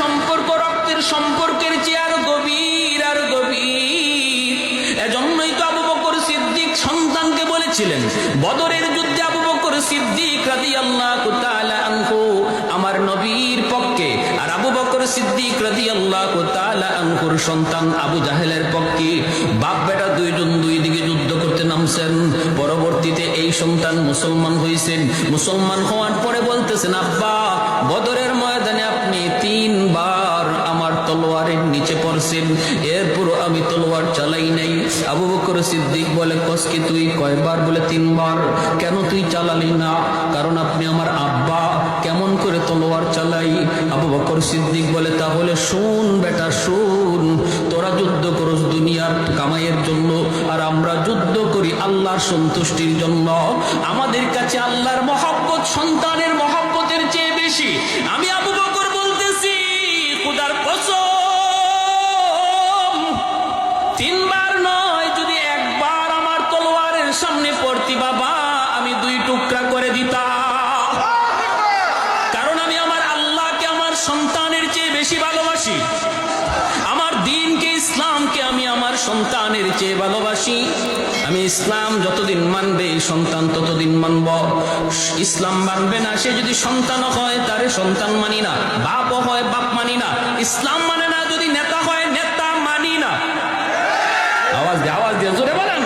সম্পর্ক রক্তের সম্পর্কের চেয়ে আরো গভীর আর গভীর। এজন্যই তো আবু বকর সিদ্দিক সন্তানকে বলেছিলেন, বদরের যুদ্ধে আবু বকর সিদ্দিক রাদিয়াল্লাহু তাআলা আনহু আমার নবীর পক্ষে, আর আবু বকর সিদ্দিক রাদিয়াল্লাহু তাআলা আনহুর সন্তান আবু জাহেলের পক্ষে। বাপ বেটা দুইজন দুই দিকে যুদ্ধ করতে নামছেন। পরবর্তীতে এই সন্তান মুসলমান হয়েছেন। মুসলমান হওয়ার পরে বলতেছেন, আব্বা বদরের ময়দানে আপনি 3 বার আমার তলোয়ারের নিচে পড়ছেন, এরপর আমি তলোয়ার চালাই নাই। আবু বকর সিদ্দিক বলে, কসকি তুই কয়বার? বলে 3 বার। কেন তুই চালালি না? কারণ আপনি আমার আব্বা, কেমন করে তলোয়ার চালাই? আবু বকর সিদ্দিক বলে, তাহলে শুন বেটা শুন, তোরা যুদ্ধ করস দুনিয়ার কামাইয়ের জন্য, আর আমরা যুদ্ধ করি আল্লাহর সন্তুষ্টির জন্য। আমাদের কাছে আল্লাহর মহব্বত সন্তানের মহব্বতের চেয়ে বেশি। আমি আবু বকর বলতেছি, খোদার কসম, 3 বার নয়, যদি 1 বার আমার তলোয়ারের সামনে পড়তি বাবা, আমি 2 টুকরা করে দিতাম। কারণ আমি আমার আল্লাহকে আমার সন্তানের চেয়ে বেশি ভালোবাসি। আমার দ্বীনকে, ইসলামকে আমি আমার সন্তানের চেয়ে ভালোবাসি। আমি ইসলাম যতদিন মানবে সন্তান ততদিন মানব। ইসলাম মানবে না, সে যদি সন্তান হয় তারে সন্তান মানি না, বাপও হয় বাপ মানি না। ইসলাম মানে না, যদি নেতা হয় নেতা মানি না। আওয়াজ দিয়ে জোরে বলেন।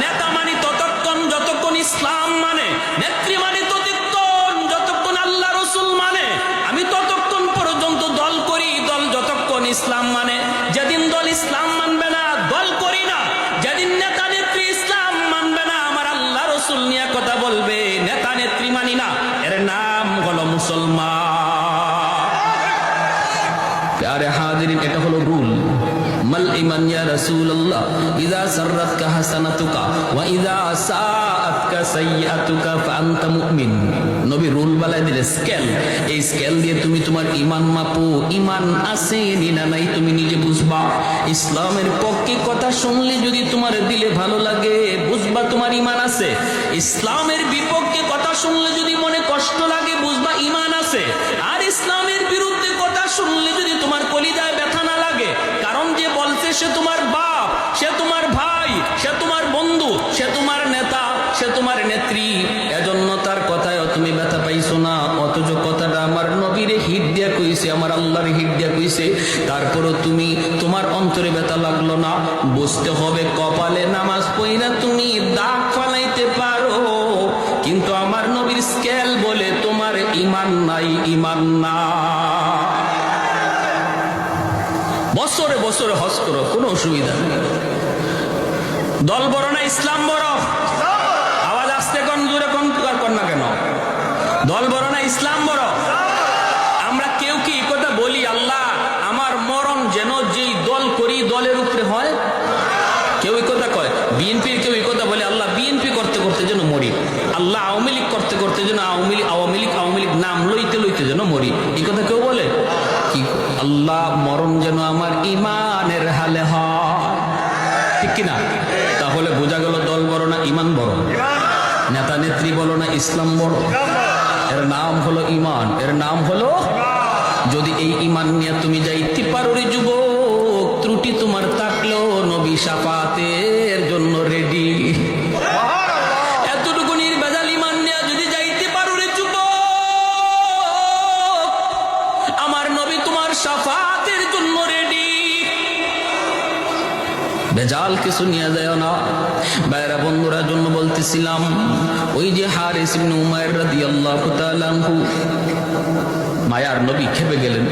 নেতা মানি ততক্ষণ যতক্ষণ ইসলাম মানে, নেত্রী মানে ততক্ষণ যতক্ষণ আল্লাহ রসুল মানে। আমি ততক্ষণ পর্যন্ত দল করি, দল যতক্ষণ ইসলাম মানে। যেদিন দল ইসলাম মানবে না, দল করি না। যেদিন নেতা নেত্রী ইসলাম মানবে না, আমার আল্লাহ রসুল নিয়ে কথা বলবে, নেতা নেত্রী মানি না, এর নাম হলো মুসলমান। প্যারে হাজিরিন, এটা হলো রুল। মাল ঈমান ইয়া রাসূলুল্লাহ, ইযা সাররাতকা হাসানাতুকা ওয়া ইযা সাআতকা সাইয়্যাতুকা ফাআনতা মুমিন। নবী রুল বানায় দিলে স্কেল। এই স্কেল দিয়ে তুমি তোমার ঈমান মাপো, ঈমান আছে না নাই তুমি নিজে বুঝবা। ইসলামের পক্ষে কথা শুনলে যদি তোমার দিলে ভালো লাগে, বুঝবা তোমার ঈমান আছে। ইসলামের বিপক্ষে কথা শুনলে যদি মনে কষ্ট লাগে, বুঝবা ঈমান আছে। আর ইসলামের বিরুদ্ধে কথা শুনলে যদি তোমার কলিজায় ব্যথা না লাগে, কারণ যে বলছে সে তোমার বাপ, সে তোমার ভাই, সে তোমার বন্ধু, সে তোমার নেতা, সে তোমার নেত্রী, এজন্য তার কথায় তুমি ব্যথা পাইছো না। অথচ কথাটা আমার নবীরে হিট দিয়া কইছে, আমার আল্লাহর হিট দিয়া কইছে, তারপরও তুমি তোমার অন্তরে ব্যথা লাগলো না। বুঝতে হবে, কপালে নামাজ পড়িনা তুমি দাগ ফালাইতে পারো, কিন্তু আমার নবীর স্কেল বলে তোমার ঈমান নাই, ঈমান না। বছরে বছরে হজ করো, কোনো অসুবিধা নেই। দল বড় না ইসলাম বড়? আওয়াজ আসতে কোন দূরে কোন না কেন? দল বড় না ইসলাম বড়? আমরা কেউ কি কথা বলি, আল্লাহ আমার মরণ যেন যেই দল করি দলের উপরে হয়? কেউ এই কথা কয়। বিএনপির কেউ এই কথা বলে, আল্লাহ বিএনপি করতে করতে যেন মরি, আল্লাহ আওয়ামী লীগ করতে করতে যেন আওয়ামী লীগ নাম লইতে লইতে যেন মরি। এই কথা কেউ বলে কি? আল্লাহ মরণ যেন আমার ঈমানের হালে হয়, ঠিক কিনা? তাহলে বোঝা গেল দল বড় না ঈমান বড়? নেতা নেত্রী বড় না ইসলাম বড়? এর নাম হলো ঈমান, এর নাম হলো। যদি এই ঈমান নিয়ে তুমি যাইতে পারো রে যুবক, ত্রুটি তোমার থাকলেও নবী শাফাতের জন্য রেডি। এতটুকু নির্ভেজাল ঈমান নিয়ে যদি যাইতে পারো রে যুবক, আমার নবী তোমার শাফাতের জন্য রেডি। বেজাল কিছু নিয়ে যায় না। বাইরা বন্ধুরা জন্য বলতেছিলাম, ওই যে হারিস ইবনে উমাইর রাদিয়াল্লাহু তাআলা আনহু, মায়ার নবী খেপে গেলেন।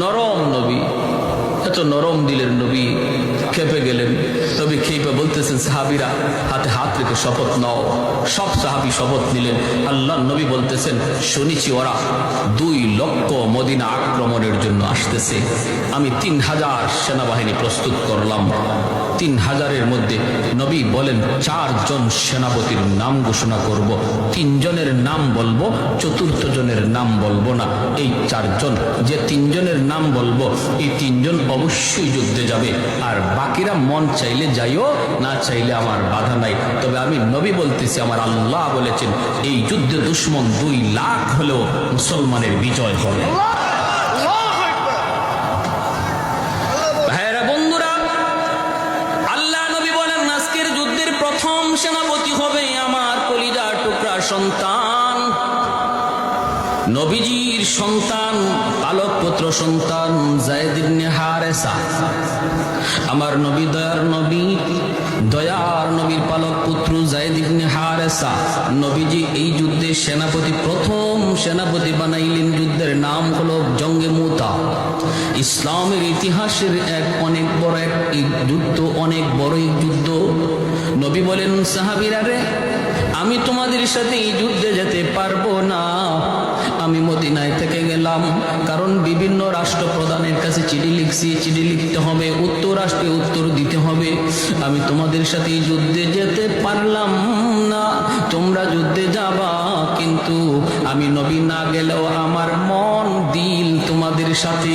নরম নবী, এত নরম দিলের নবী খেপে গেলেন। নবী খেপে বলতেছেন, সাহাবীরা হাতে হাত রেখে শপথ নাও। সব সাহাবী শপথ নিলেন। আল্লাহ নবী বলতেছেন, শুনেছি ওরা 2 লক্ষ মদিনা আক্রমণের জন্য আসতেছে। আমি 3000 সেনাবাহিনী প্রস্তুত করলাম। 3000-এর মধ্যে নবী বলেন 4 জন সেনাপতির নাম ঘোষণা করব। 3 জনের নাম বলবো, 4র্থ জনের নাম বলবো না। এই 4 জন, যে 3 জনের নাম বলবো, এই 3 জন অবশ্যই যুদ্ধে যাবে। আর বাকিরা মন চাইলে যাইও, না চাইলে আমার বাধা নাই। তবে আমি নবী বলতেছি, আমার আল্লাহ বলেছেন, এই যুদ্ধে দুশ্মন 2 লাখ হলেও মুসলমানের বিজয় হবে। সন্তান, পালক পুত্র সন্তান যায়েদ ইবনে হারেসা। আমার নবী দয়ার নবীর পালক পুত্র যায়েদ ইবনে হারেসা নবীজি এই যুদ্ধে সেনাপতি, প্রথম সেনাপতি বানাইলেন। যুদ্ধের নাম হলো জঙ্গে মুতা। ইসলামের ইতিহাসের অনেক বড় এক যুদ্ধ, অনেক বড় এক যুদ্ধ। নবী বলেন, সাহাবীরা রে, আমি তোমাদের সাথে এই যুদ্ধে যেতে পারবো না, আমি মদিনায় থেকে গেলাম। কারণ বিভিন্ন রাষ্ট্রপ্রধানের কাছে চিঠি লিখছি, চিঠি লিখতে হবে, উত্তর রাষ্ট্রে উত্তর দিতে হবে। আমি তোমাদের সাথে এই যুদ্ধে যেতে পারলাম না, তোমরা যুদ্ধে যাবা, কিন্তু আমি নবী না গেলেও আমার মন দিল তোমাদের সাথে।